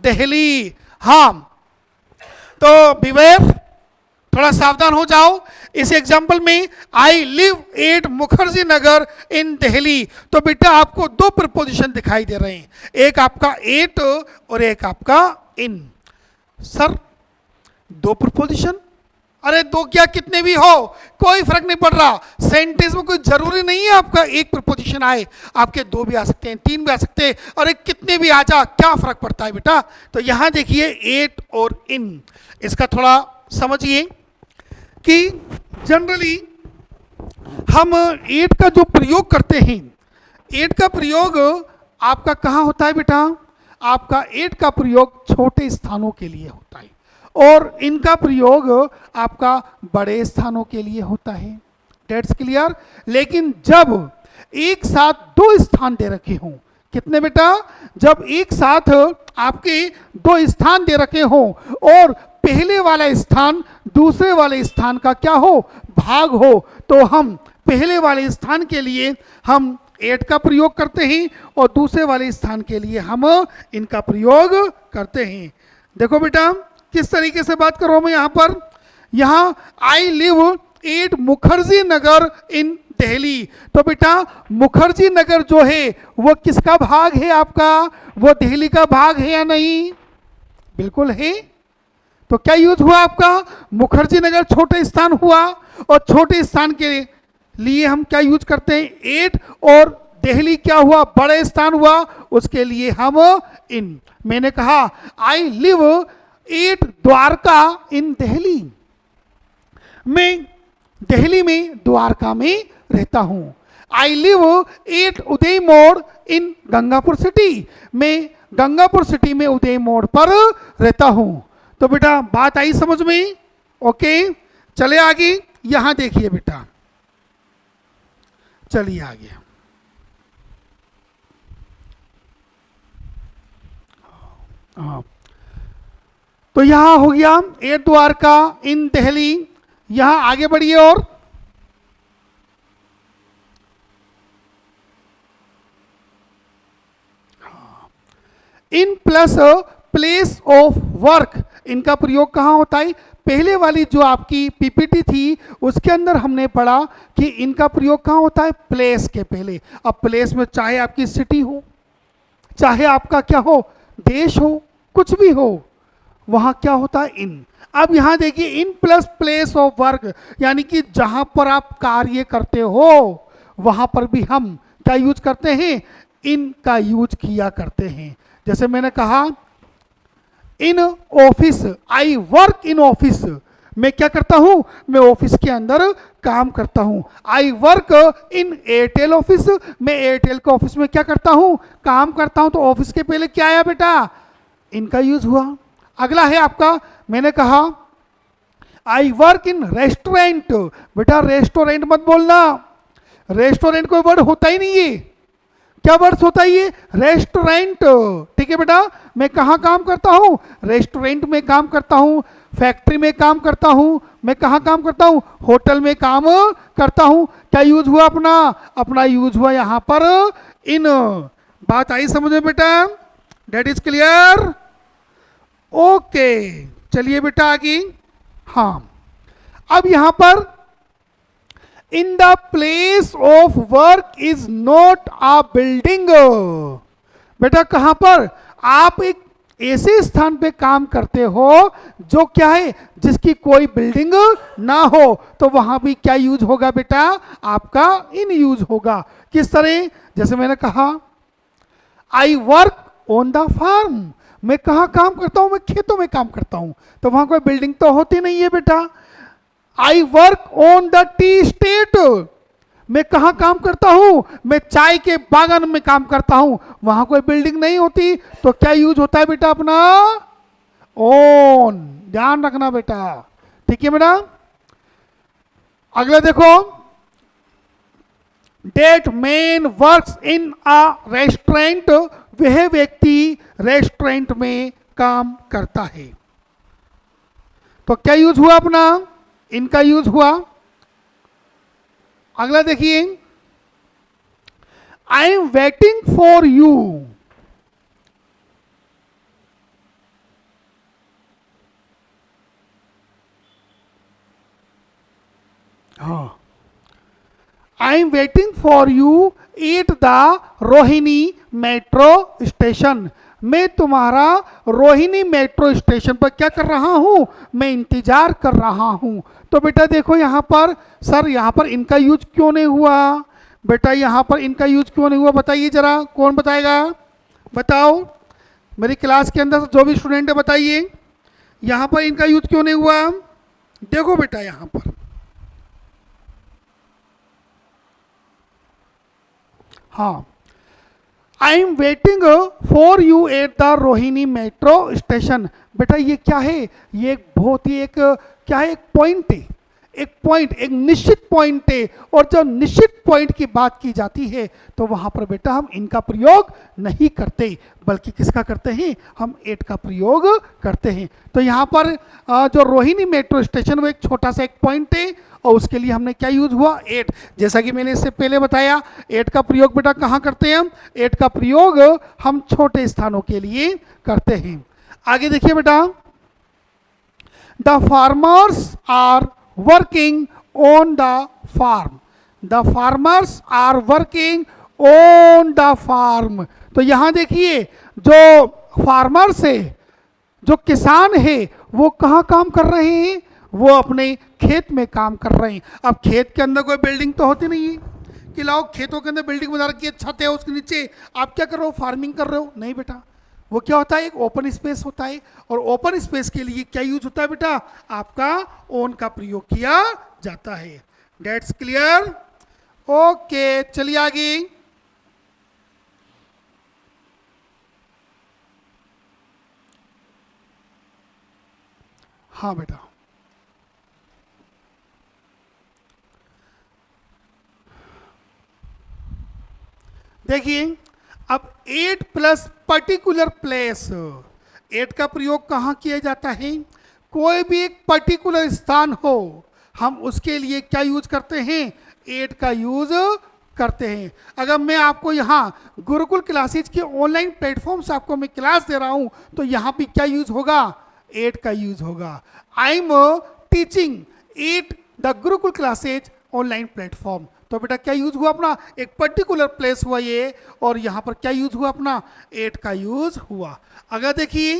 S1: दिल्ली। हाँ, तो बिवेर, थोड़ा सावधान हो जाओ। इस एग्जाम्पल में I live at Mukherjee Nagar इन दिल्ली, तो बेटा आपको दो प्रपोजिशन दिखाई दे रहे हैं, एक आपका एट और एक आपका इन। सर दो प्रपोजिशन? अरे दो क्या कितने भी हो, कोई फर्क नहीं पड़ रहा। सेंटेंस में कोई जरूरी नहीं है आपका एक प्रपोजिशन आए, आपके दो भी आ सकते हैं, तीन भी आ सकते हैं, अरे कितने भी आ जा, क्या फर्क पड़ता है बेटा। तो यहां देखिए एट और इन, इसका थोड़ा समझिए कि जनरली हम एट का जो प्रयोग करते हैं, एट का प्रयोग आपका कहाँ होता है बेटा? आपका एट का प्रयोग छोटे स्थानों के लिए होता है और इनका प्रयोग आपका बड़े स्थानों के लिए होता है। That's clear. लेकिन जब एक साथ दो स्थान दे रखे हों, कितने बेटा? जब एक साथ आपके दो स्थान दे रखे हों और पहले वाला स्थान दूसरे वाले स्थान का क्या हो? भाग हो, तो हम पहले वाले स्थान के लिए हम एट का प्रयोग करते हैं और दूसरे वाले स्थान के लिए हम इनका प्रयोग करते हैं। देखो बेटा किस तरीके से बात कर रहा हूं मैं यहां पर। यहां I live at Mukherjee Nagar इन दिल्ली, तो बेटा मुखर्जी नगर जो है वो किसका भाग है आपका? वो दिल्ली का भाग है या नहीं? बिल्कुल है। तो क्या यूज हुआ आपका? मुखर्जी नगर छोटे स्थान हुआ और छोटे स्थान के लिए हम क्या यूज करते हैं? एट। और दिल्ली क्या हुआ? बड़े स्थान हुआ, उसके लिए हम इन। मैंने कहा आई लिव एट द्वारका इन दिल्ली, मैं दिल्ली में द्वारका में रहता हूं। आई लिव एट उदय मोड़ इन गंगापुर सिटी, मैं गंगापुर सिटी में उदय मोड़ पर रहता हूं। तो बेटा बात आई समझ में? ओके, चले आगे। यहां देखिए बेटा, चलिए आगे। हाँ, तो यहां हो गया एट द्वारका इन दिल्ली। यहां आगे बढ़िए और in plus place of work, इनका प्रयोग कहां होता है? पहले वाली जो आपकी पीपीटी थी उसके अंदर हमने पढ़ा कि इनका प्रयोग कहां होता है? प्लेस के पहले। अब प्लेस में चाहे आपकी सिटी हो, चाहे आपका क्या हो? देश हो, कुछ भी हो, वहां क्या होता है? इन। अब यहां देखिए in plus place of work, यानी कि जहां पर आप कार्य करते हो वहां पर भी हम क्या यूज करते हैं? इन का यूज किया करते हैं। जैसे मैंने कहा in office, I work in office, मैं क्या करता हूं? मैं ऑफिस के अंदर काम करता हूं। I work in Airtel office, मैं एयरटेल के ऑफिस में क्या करता हूं? काम करता हूं। तो ऑफिस के पहले क्या आया बेटा? इनका यूज हुआ। अगला है आपका, मैंने कहा आई वर्क इन रेस्टोरेंट, बेटा रेस्टोरेंट मत बोलना, रेस्टोरेंट कोई वर्ड होता ही नहीं है। क्या वर्ड होता है ये? रेस्टोरेंट। ठीक है बेटा, मैं कहाँ काम करता हूँ? रेस्टोरेंट में काम करता हूँ, फैक्ट्री में काम करता हूँ, मैं कहाँ काम करता हूँ? होटल में काम करता हूँ। क्या यूज हुआ अपना? अपना यूज हुआ यहाँ पर इन। बात आई समझ में बेटा? Date is clear? ओके, चलिए बेटा आगे। हाँ, अब यहां पर in the place of work is not a building, बेटा कहां पर? आप एक ऐसे स्थान पे काम करते हो जो क्या है? जिसकी कोई बिल्डिंग ना हो, तो वहां भी क्या यूज होगा बेटा? आपका इन यूज होगा। किस तरह? जैसे मैंने कहा I work on the farm, मैं कहाँ काम करता हूं? मैं खेतों में काम करता हूं, तो वहां कोई बिल्डिंग तो होती नहीं है बेटा। आई work on the T state, मैं कहाँ काम करता हूं? मैं चाय के बागान में काम करता हूं, वहां कोई बिल्डिंग नहीं होती, तो क्या यूज होता है बेटा अपना? ओन। ध्यान रखना बेटा, ठीक है बेटा। अगला देखो, that man works in a restaurant वह व्यक्ति रेस्टोरेंट में काम करता है। तो क्या यूज हुआ अपना, इनका यूज हुआ। अगला देखिए, I am waiting for you. हाँ, I am waiting for you at the Rohini metro station. मैं तुम्हारा रोहिणी मेट्रो स्टेशन पर क्या कर रहा हूं, मैं इंतजार कर रहा हूं। तो बेटा देखो यहां पर, सर यहां पर इनका यूज क्यों नहीं हुआ, बेटा यहां पर इनका यूज क्यों नहीं हुआ, बताइए जरा, कौन बताएगा, बताओ मेरी क्लास के अंदर जो भी स्टूडेंट है बताइए, यहां पर इनका यूज क्यों नहीं हुआ। देखो बेटा यहां पर, हाँ, I am waiting for you at the Rohini metro station. बेटा ये क्या है, ये एक बहुत ही एक क्या है, एक पॉइंट है, एक पॉइंट, एक निश्चित पॉइंट है। और जब निश्चित पॉइंट की बात की जाती है तो वहां पर बेटा हम इनका प्रयोग नहीं करते, बल्कि किसका करते हैं, हम एट का प्रयोग करते हैं। तो यहाँ पर जो रोहिणी मेट्रो स्टेशन वो एक छोटा सा एक पॉइंट है, और उसके लिए हमने क्या यूज हुआ, एट। जैसा कि मैंने इससे पहले बताया, एट का प्रयोग बेटा कहाँ करते हैं हम, एट का प्रयोग हम छोटे स्थानों के लिए करते हैं। आगे देखिए बेटा, the farmers are working on the farm. The farmers are working on the farm. तो यहां देखिए जो फार्मर्स है, जो किसान है, वो कहाँ काम कर रहे हैं, वो अपने खेत में काम कर रहे हैं। अब खेत के अंदर कोई बिल्डिंग तो होती नहीं है कि लाओ खेतों के अंदर बिल्डिंग बना रखी है, छत है उसके नीचे आप क्या कर रहे हो, फार्मिंग कर रहे हो, नहीं बेटा। वो क्या होता है, एक ओपन स्पेस होता है, और ओपन स्पेस के लिए क्या यूज होता है बेटा, आपका ओन का प्रयोग किया जाता है। डेट्स क्लियर, ओके चलिए आगे। हाँ बेटा, देखिए अब at plus particular place, at का प्रयोग कहाँ किया जाता है, कोई भी एक पर्टिकुलर स्थान हो हम उसके लिए क्या यूज करते हैं, एट का यूज करते हैं। अगर मैं आपको यहाँ गुरुकुल क्लासेज के ऑनलाइन प्लेटफॉर्म से आपको मैं क्लास दे रहा हूँ तो यहाँ भी क्या यूज होगा, एट का यूज होगा। I am teaching at the Gurukul classes online platform. तो बेटा क्या यूज हुआ अपना, एक पर्टिकुलर प्लेस हुआ ये, और यहाँ पर क्या यूज हुआ अपना, एट का यूज हुआ। अगर देखिए,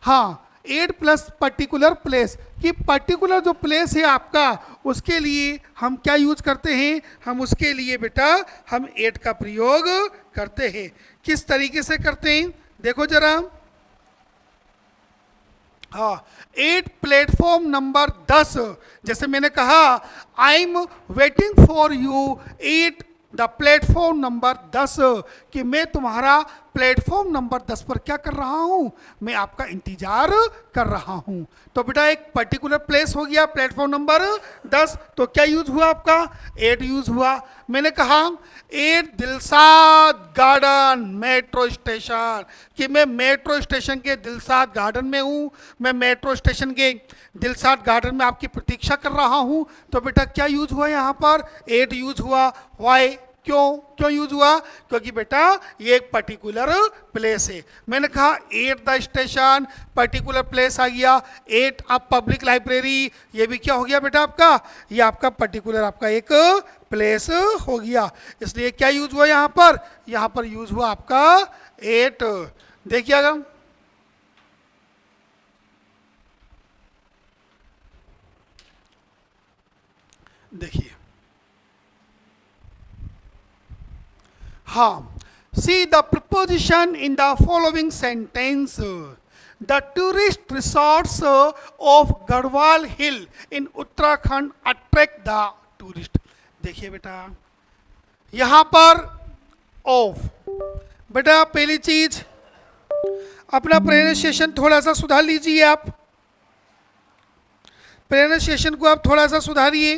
S1: हाँ, एट प्लस पर्टिकुलर प्लेस, कि पर्टिकुलर जो प्लेस है आपका उसके लिए हम क्या यूज करते हैं, हम उसके लिए बेटा हम एट का प्रयोग करते हैं। किस तरीके से करते हैं देखो जरा, हाँ, एट प्लेटफॉर्म नंबर 10, जैसे मैंने कहा आई am waiting for you at the platform number 10, कि मैं तुम्हारा प्लेटफॉर्म नंबर 10 पर क्या कर रहा हूं, मैं आपका इंतजार कर रहा हूं। तो बेटा एक पर्टिकुलर प्लेस हो गया प्लेटफॉर्म नंबर 10, तो क्या यूज हुआ आपका, एट यूज हुआ। मैंने कहा at Dilshad garden metro station, कि मैं मेट्रो स्टेशन के दिलसाद गार्डन में हूं, मैं मेट्रो स्टेशन के दिलसाद गार्डन में आपकी प्रतीक्षा कर रहा हूं। तो बेटा क्या यूज हुआ यहाँ पर, एट यूज हुआ। वाई, क्यों क्यों यूज हुआ, क्योंकि बेटा ये एक पर्टिकुलर प्लेस है। मैंने कहा at the station, particular place आ गया। एट अ पब्लिक लाइब्रेरी, ये भी क्या हो गया बेटा आपका, ये आपका पर्टिकुलर आपका एक प्लेस हो गया। इसलिए क्या यूज हुआ यहाँ पर यूज हुआ आपका एट। देखिएगा देखिए, हाँ, see the preposition in the following sentence, the tourist resorts of Garhwal hill in Uttarakhand attract the tourist. देखिए बेटा यहां पर ऑफ, बेटा पहली चीज अपना प्रोनाउंसिएशन थोड़ा सा सुधार लीजिए, आप प्रोनाउंसिएशन को आप थोड़ा सा सुधारिए,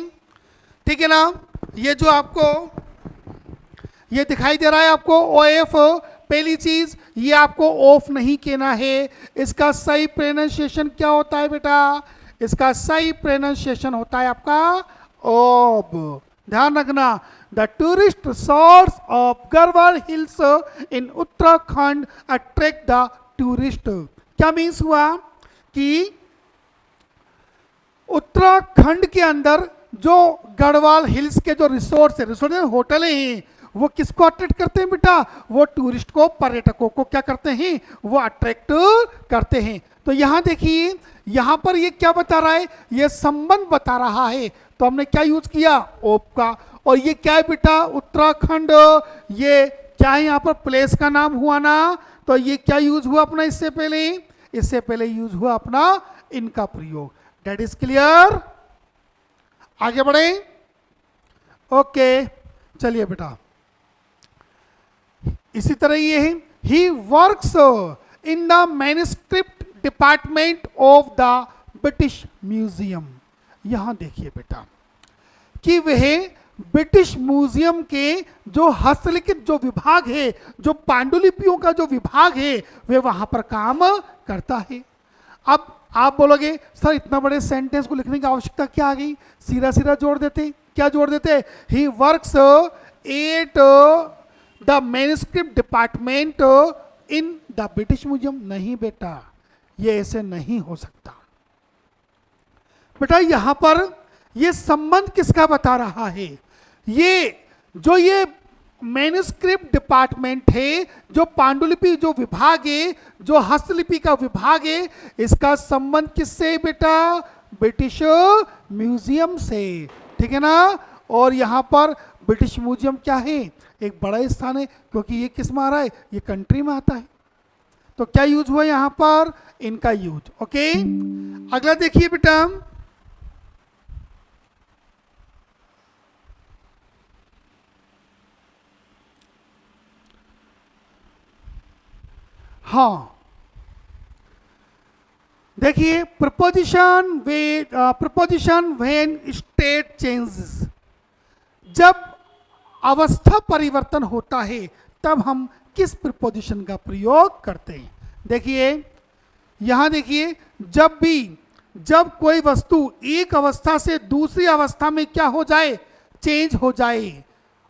S1: ठीक है ना। ये जो आपको ये दिखाई दे रहा है आपको ओ एफ पहली चीज ये आपको ऑफ नहीं कहना है। इसका सही प्रोनाउंसिएशन क्या होता है बेटा? इसका सही प्रोनाउंसिएशन होता है आपका ऑब। ध्यान रखना, the tourist resorts of Garhwal hills in Uttarakhand attract the tourist. क्या मीन्स हुआ कि उत्तराखंड के अंदर जो गढ़वाल हिल्स के जो रिसोर्ट्स है, रिसोर्ट होटल हैं, वो किसको अट्रैक्ट करते हैं बेटा? वो टूरिस्ट को, पर्यटकों को क्या करते हैं? वो अट्रैक्ट करते हैं। तो यहां देखिए, यहां पर ये क्या बता रहा है? ये संबंध बता रहा है। तो हमने क्या यूज किया? ओप का। और ये क्या है बेटा? उत्तराखंड। ये क्या है? यहां पर प्लेस का नाम हुआ ना, तो ये क्या यूज हुआ अपना? इससे पहले यूज हुआ अपना इनका प्रयोग। That is clear? आगे बढ़े? ओके, चलिए बेटा, इसी तरह ये है, he works in the manuscript department of the British Museum. यहां देखिए बेटा कि वह ब्रिटिश म्यूजियम के जो हस्तलिखित जो विभाग है, जो पांडुलिपियों का जो विभाग है, वह वहां पर काम करता है। अब आप बोलोगे सर इतना बड़े सेंटेंस को लिखने की आवश्यकता क्या आ गई? सीधा सीधा जोड़ देते। क्या जोड़ देते? He works at the manuscript department in the British museum. नहीं बेटा, ये ऐसे नहीं हो सकता। बेटा यहां पर ये संबंध किसका बता रहा है? ये मैन्युस्क्रिप्ट डिपार्टमेंट है, जो पांडुलिपि जो विभाग है, जो हस्तलिपि का विभाग है, इसका संबंध किससे है बेटा? ब्रिटिश म्यूजियम से। ठीक है ना? और यहां पर ब्रिटिश म्यूजियम क्या है? एक बड़ा स्थान है, क्योंकि ये किस में आ रहा है? ये कंट्री में आता है। तो क्या यूज हुआ यहां पर? इनका यूज। ओके, अगला देखिए बेटा, हाँ देखिए, प्रपोजिशन व्हेन स्टेट चेंजेस, जब अवस्था परिवर्तन होता है तब हम किस प्रपोजिशन का प्रयोग करते हैं? देखिए यहां देखिए, जब कोई वस्तु एक अवस्था से दूसरी अवस्था में क्या हो जाए? चेंज हो जाए,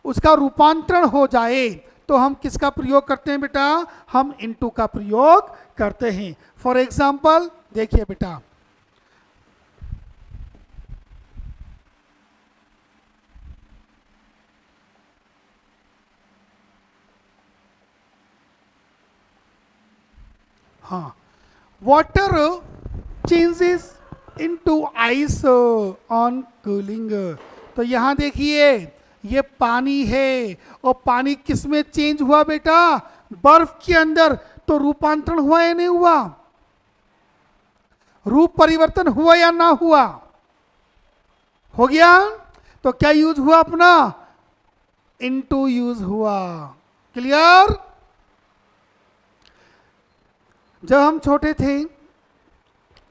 S1: उसका रूपांतरण हो जाए, तो हम किसका प्रयोग करते हैं बेटा? हम इनटू का प्रयोग करते हैं। फॉर एग्जाम्पल देखिए बेटा, हाँ, water changes into ice on cooling. तो यहां देखिए, ये पानी है, और पानी किस में चेंज हुआ बेटा? बर्फ के अंदर। तो रूपांतरण हुआ या नहीं हुआ? रूप परिवर्तन हुआ या ना हुआ? हो गया। तो क्या यूज हुआ अपना? इनटू यूज हुआ। क्लियर? जब हम छोटे थे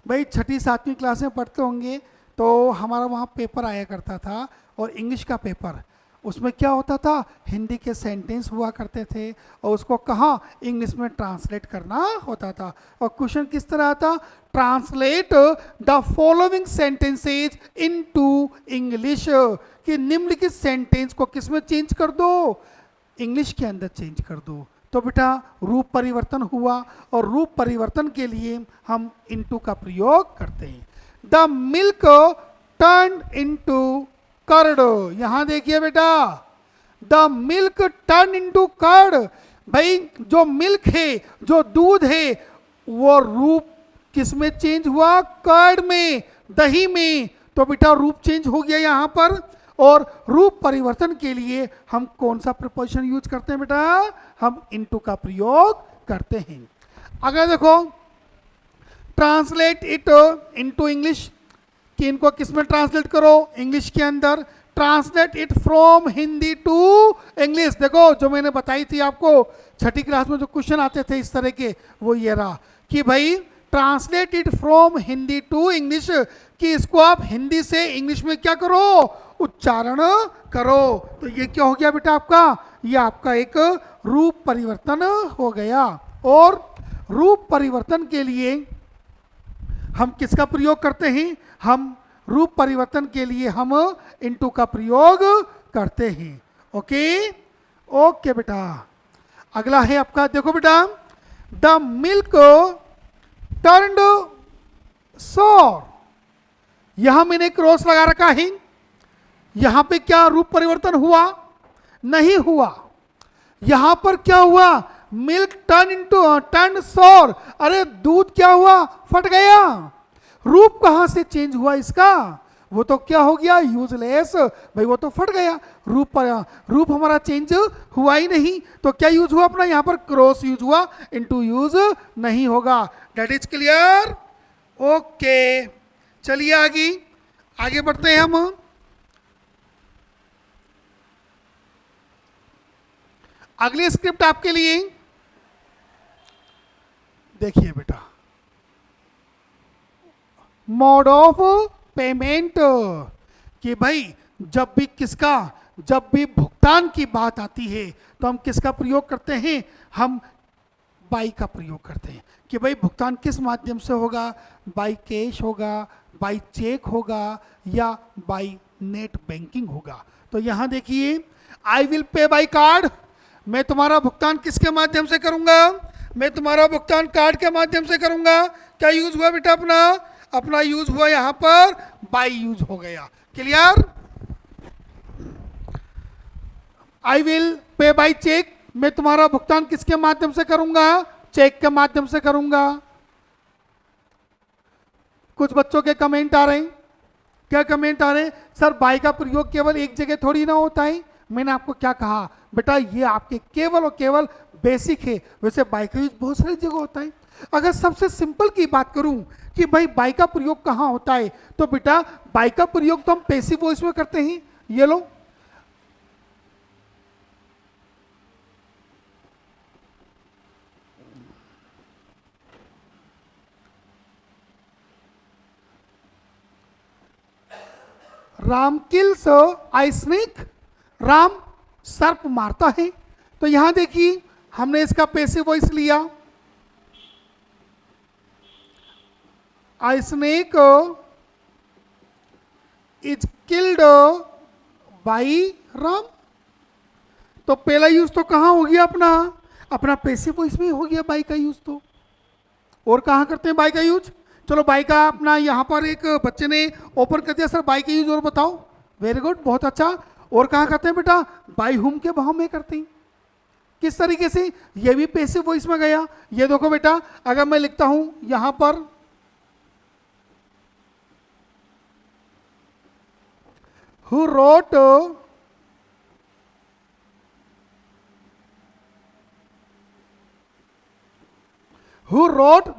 S1: भाई, छठी सातवीं क्लास में पढ़ते होंगे, तो हमारा वहाँ पेपर आया करता था, और इंग्लिश का पेपर। उसमें क्या होता था? हिंदी के सेंटेंस हुआ करते थे, और उसको कहाँ? इंग्लिश में ट्रांसलेट करना होता था। और क्वेश्चन किस तरह आता? Translate the following sentences into English, कि निम्नलिखित सेंटेंस को किस में चेंज कर दो? इंग्लिश के अंदर चेंज कर दो। तो बेटा रूप परिवर्तन हुआ, और रूप परिवर्तन के लिए हम इनटू का प्रयोग करते हैं। The milk turn into curd. यहां देखिए बेटा, the milk turn into curd. भाई जो मिल्क है, जो दूध है, वो रूप किस में चेंज हुआ? कर्ड में, दही में। तो बेटा रूप चेंज हो गया यहां पर। और रूप परिवर्तन के लिए हम कौन सा प्रीपोजिशन यूज करते हैं बेटा? हम इनटू का प्रयोग करते हैं। अगर देखो, ट्रांसलेट इट इनटू इंग्लिश, कि इनको किस में ट्रांसलेट करो? इंग्लिश के अंदर। Translate it from Hindi to English. देखो जो मैंने बताई थी आपको, छठी क्लास में जो क्वेश्चन आते थे इस तरह के, वो ये रहा कि भाई translate it from Hindi to English, कि इसको आप हिंदी से इंग्लिश में क्या करो? उच्चारण करो। तो ये क्या हो गया बेटा आपका? ये आपका एक रूप परिवर्तन हो गया। और रूप परिवर्तन के लिए हम किसका प्रयोग करते हैं? हम रूप परिवर्तन के लिए हम इनटू का प्रयोग करते हैं। ओके, ओके बेटा। अगला है आपका, देखो बेटा, द मिल्क टर्न्ड सोर। यहां मैंने क्रॉस लगा रखा है। यहां पे क्या रूप परिवर्तन हुआ? नहीं हुआ। यहां पर क्या हुआ? मिल्क टर्न सोर। अरे दूध क्या हुआ? फट गया। रूप कहां से चेंज हुआ इसका? वो तो क्या हो गया? यूजलेस। भाई वो तो फट गया। रूप हमारा चेंज हुआ ही नहीं, तो क्या यूज हुआ अपना? यहां पर क्रॉस यूज हुआ, इनटू यूज नहीं होगा। That is clear? ओके, चलिए आगे आगे बढ़ते हैं हम। अगली स्क्रिप्ट आपके लिए देखिए बेटा, मोड ऑफ पेमेंट। कि भाई जब भी भुगतान की बात आती है तो हम किसका प्रयोग करते हैं? हम बाई का प्रयोग करते हैं। कि भाई भुगतान किस माध्यम से होगा? बाई कैश होगा, बाई चेक होगा, या बाई नेट बैंकिंग होगा। तो यहां देखिए, आई विल पे बाई कार्ड। मैं तुम्हारा भुगतान किसके माध्यम से करूंगा? मैं तुम्हारा भुगतान कार्ड के माध्यम से करूंगा। क्या यूज हुआ बेटा अपना? अपना यूज हुआ यहां पर बाई यूज हो गया। Clear? I will pay by cheque. मैं तुम्हारा भुगतान किसके माध्यम से करूंगा? चेक के माध्यम से करूंगा। कुछ बच्चों के कमेंट आ रहे हैं। क्या कमेंट आ रहे हैं? सर बाई का प्रयोग केवल एक जगह थोड़ी ना होता है। मैंने आपको क्या कहा बेटा? ये आपके केवल और केवल बेसिक है। वैसे बाई का यूज बहुत सारी जगह होता है। अगर सबसे सिंपल की बात करूं कि भाई बाई का प्रयोग कहां होता है, तो बेटा बाई का प्रयोग तो हम पैसिव वॉइस में करते हैं। ये लो, राम किल्स आई स्नेक। राम सर्प मारता है। तो यहां देखिए, हमने इसका पैसिव वॉइस लिया, I snake is killed by Ram. तो पहला यूज तो कहां हो गया अपना? अपना पैसिव वॉइस में हो गया बाई का यूज। तो और कहां करते हैं बाई का यूज? चलो बाई का अपना यहां पर एक बच्चे ने ओपन कर दिया, सर बाई का यूज और बताओ। वेरी गुड, बहुत अच्छा। और कहां करते हैं बेटा? बाई हुम के भाव में करते हैं। किस तरीके से? ये भी पैसिव वॉइस में गया। ये देखो बेटा, अगर मैं लिखता हूं यहां पर हु रोट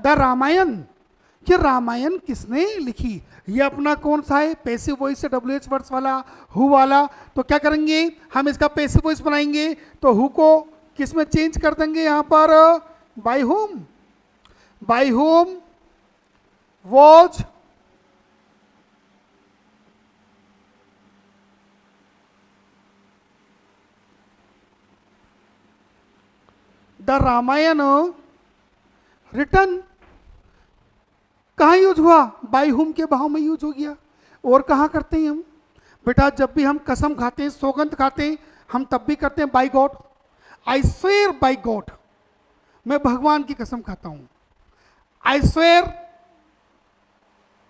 S1: द रामायण, कि रामायण किसने लिखी। ये अपना कौन सा है? पैसिव वॉइस से WH वर्ड्स वाला, हु वाला। तो क्या करेंगे हम? इसका पैसिव वॉइस बनाएंगे। तो हु को किस में चेंज कर देंगे? यहां पर by whom. By whom was the Ramayana written. कहाँ यूज हुआ? बाई हुम के भाव में यूज हो गया। और कहाँ करते हैं हम बेटा? जब भी हम कसम खाते हैं, सौगंध खाते हैं, हम तब भी करते हैं by God. I swear by God, मैं भगवान की कसम खाता हूं। आई स्वेयर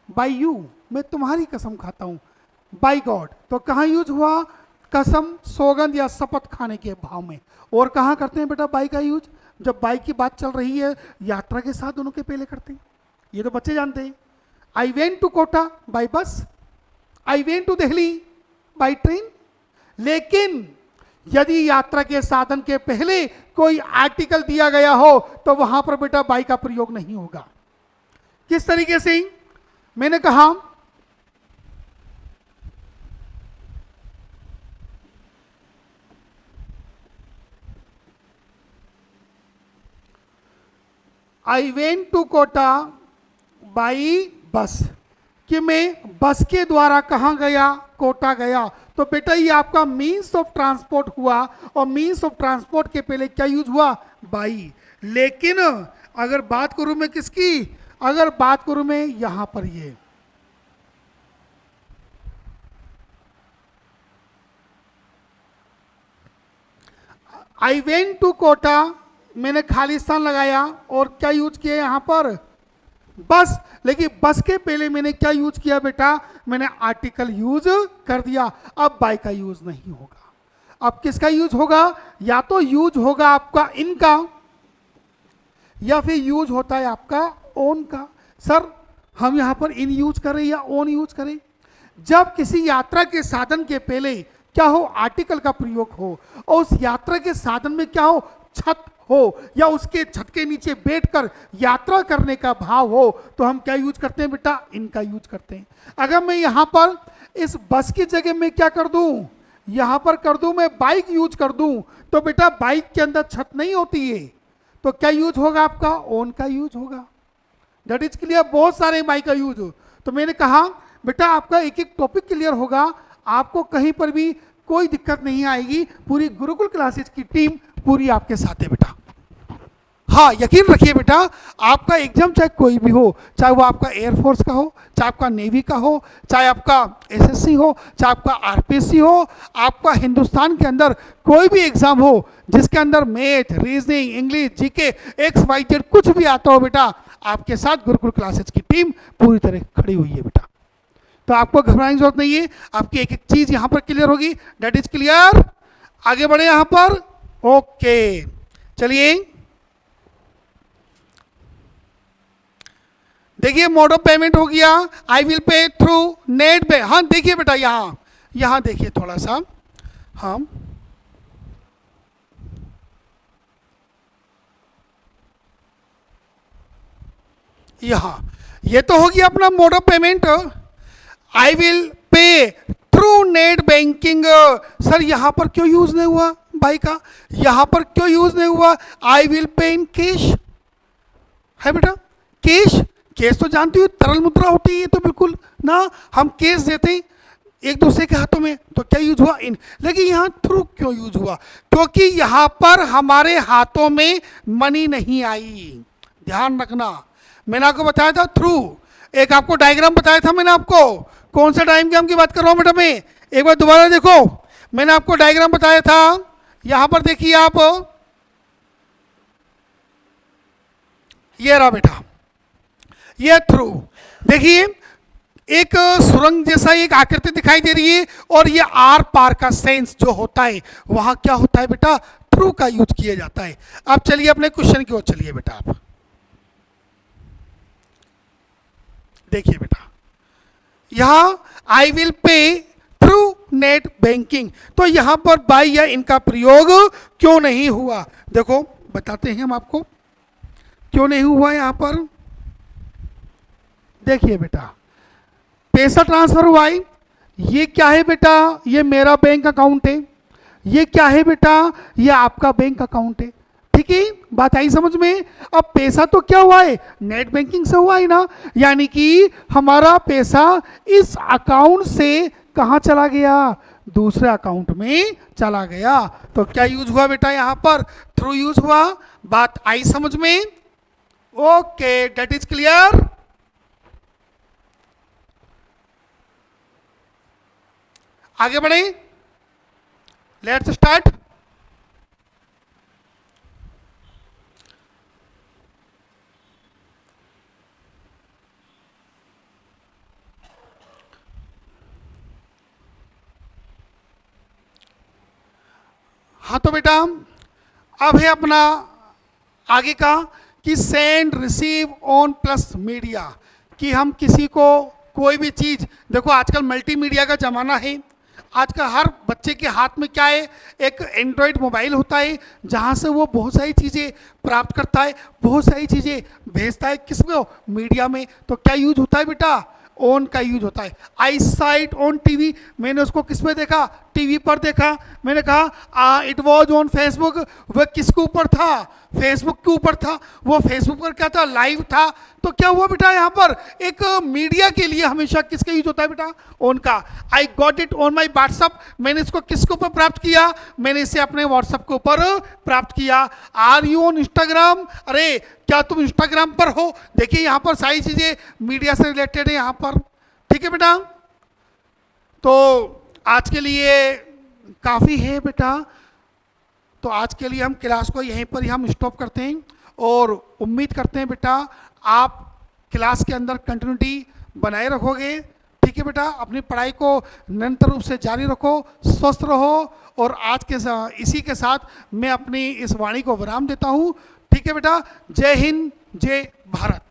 S1: बाई यू, मैं तुम्हारी कसम खाता हूं। बाई गॉड, तो कहाँ यूज हुआ? कसम, सौगंध या शपथ खाने के भाव में। और कहाँ करते हैं बेटा बाई का यूज? जब बाई की बात चल रही है, यात्रा के साथ दोनों के पहले करते हैं। ये तो बच्चे जानते हैं। I went to Kota by bus, I went to Delhi by train. लेकिन यदि यात्रा के साधन के पहले कोई आर्टिकल दिया गया हो तो वहां पर बेटा बाई का प्रयोग नहीं होगा। किस तरीके से? मैंने कहा I went to Kota by bus. कि मैं बस के द्वारा कहाँ गया, कोटा गया। तो बेटा ये आपका मीन्स ऑफ ट्रांसपोर्ट हुआ, और मीन्स ऑफ ट्रांसपोर्ट के पहले क्या यूज हुआ, बाई। लेकिन अगर बात करूं मैं किसकी, अगर बात करूं मैं यहां पर ये आई वेंट टू कोटा, मैंने खालिस्तान लगाया और क्या यूज किया यहां पर, बस। लेकिन बस के पहले मैंने क्या यूज किया बेटा, मैंने आर्टिकल यूज कर दिया। अब बाय का यूज नहीं होगा। अब किसका यूज होगा, या तो यूज होगा आपका इनका, या फिर यूज होता है आपका ओन का। सर हम यहां पर इन यूज करें या ओन यूज करें, जब किसी यात्रा के साधन के पहले क्या हो, आर्टिकल का प्रयोग हो, और उस यात्रा के साधन में क्या हो, छत हो, या उसके छत के नीचे बैठकर यात्रा करने का भाव हो, तो हम क्या यूज करते हैं बेटा, इनका यूज करते हैं। अगर मैं यहां पर इस बस की जगह में क्या कर दूं, यहां पर कर दूं मैं बाइक यूज कर दूं, तो बेटा बाइक के अंदर छत नहीं होती है, तो क्या यूज होगा आपका, ओन का यूज होगा। That is clear. बहुत सारे बाइक का यूज हो। तो मैंने कहा बेटा आपका एक एक टॉपिक क्लियर होगा, आपको कहीं पर भी कोई दिक्कत नहीं आएगी। पूरी गुरुकुल क्लासेस की टीम पूरी आपके साथ है बेटा। हाँ यकीन रखिए बेटा, आपका एग्जाम चाहे कोई भी हो, चाहे वो आपका एयरफोर्स का हो, चाहे आपका नेवी का हो, चाहे आपका एसएससी हो, चाहे आपका आरपीसी हो, आपका हिंदुस्तान के अंदर कोई भी एग्जाम हो जिसके अंदर math, reasoning, English, GK, X Y Z कुछ भी आता हो बेटा, आपके साथ गुरुकुल क्लासेस की टीम पूरी तरह खड़ी हुई है बेटा। तो आपको घबराने की जरूरत नहीं है, आपकी एक एक चीज यहां पर क्लियर होगी। That is clear. आगे बढ़े यहां पर। ओके चलिए देखिए, मोड ऑफ पेमेंट हो गया, आई विल पे थ्रू नेट पे। हाँ देखिए बेटा यहां देखिए थोड़ा सा, हाँ यहां ये तो हो गया अपना mode of payment. I will पे थ्रू नेट बैंकिंग। सर यहां पर क्यों यूज नहीं हुआ भाई का, यहां पर क्यों यूज नहीं हुआ, आई विल पे इन कैश है बेटा। कैश, कैश तो जानती हो तरल मुद्रा होती है, तो बिल्कुल ना हम कैश देते हैं एक दूसरे के हाथों में, तो क्या यूज हुआ इन। लेकिन यहां थ्रू क्यों यूज हुआ, क्योंकि यहां पर हमारे हाथों में मनी नहीं आई। ध्यान रखना, मैंने आपको बताया था थ्रू, एक आपको डायग्राम बताया था मैंने आपको। कौन सा डायग्राम की बात कर रहा हूं बेटा मैं, एक बार दोबारा देखो, मैंने आपको डायग्राम बताया था। यहां पर देखिए आप, ये रहा बेटा, ये थ्रू। देखिए एक सुरंग जैसा एक आकृति दिखाई दे रही है, और ये आर पार का सेंस जो होता है वहां क्या होता है बेटा, थ्रू का यूज किया जाता है। अब चलिए अपने क्वेश्चन की ओर चलिए बेटा। आप देखिए बेटा, यहां आई विल पे थ्रू नेट बैंकिंग, तो यहां पर बाय या इनका प्रयोग क्यों नहीं हुआ। देखो बताते हैं हम आपको क्यों नहीं हुआ। यहां पर देखिए बेटा, पैसा ट्रांसफर हुआ है, ये क्या है बेटा, ये मेरा बैंक अकाउंट है, ये क्या है बेटा, ये आपका बैंक अकाउंट है। ठीक है, बात आई समझ में। अब पैसा तो क्या हुआ है, नेट बैंकिंग से हुआ है ना, यानी कि हमारा पैसा इस अकाउंट से कहां चला गया, दूसरे अकाउंट में चला गया। तो क्या यूज हुआ बेटा, यहां पर थ्रू यूज हुआ। बात आई समझ में। Okay that is clear. आगे बढ़े, लेट्स स्टार्ट। हाँ तो बेटा अब है अपना आगे का कि send receive on plus media, कि हम किसी को कोई भी चीज़, देखो आजकल मल्टीमीडिया का ज़माना है, आजकल हर बच्चे के हाथ में क्या है, एक एंड्रॉयड मोबाइल होता है, जहाँ से वो बहुत सारी चीज़ें प्राप्त करता है, बहुत सारी चीज़ें भेजता है किसमें, मीडिया में। तो क्या यूज होता है बेटा, ऑन का यूज होता है। आई साइट ऑन टीवी, मैंने उसको किस पे देखा, टीवी पर देखा। मैंने कहा इट वॉज ऑन फेसबुक, वह किसके ऊपर था, फेसबुक के ऊपर था, वो फेसबुक पर क्या था, लाइव था। तो क्या हुआ बेटा, यहाँ पर एक मीडिया के लिए हमेशा किसका यूज होता है बेटा, ऑन का। I got it on my WhatsApp, मैंने इसको किसके ऊपर प्राप्त किया, मैंने इसे अपने व्हाट्सअप के ऊपर प्राप्त किया। आर यू ऑन इंस्टाग्राम, अरे क्या तुम इंस्टाग्राम पर हो, देखिए यहाँ पर सारी चीजें मीडिया से रिलेटेड है यहाँ पर, ठीक है बेटा। तो आज के लिए काफी है बेटा, तो आज के लिए हम क्लास को यहीं पर ही हम स्टॉप करते हैं और उम्मीद करते हैं बेटा आप क्लास के अंदर कंटिन्यूटी बनाए रखोगे, ठीक है बेटा। अपनी पढ़ाई को निरंतर रूप से जारी रखो, स्वस्थ रहो, और आज के इसी के साथ मैं अपनी इस वाणी को विराम देता हूँ, ठीक है बेटा। जय हिंद, जय भारत।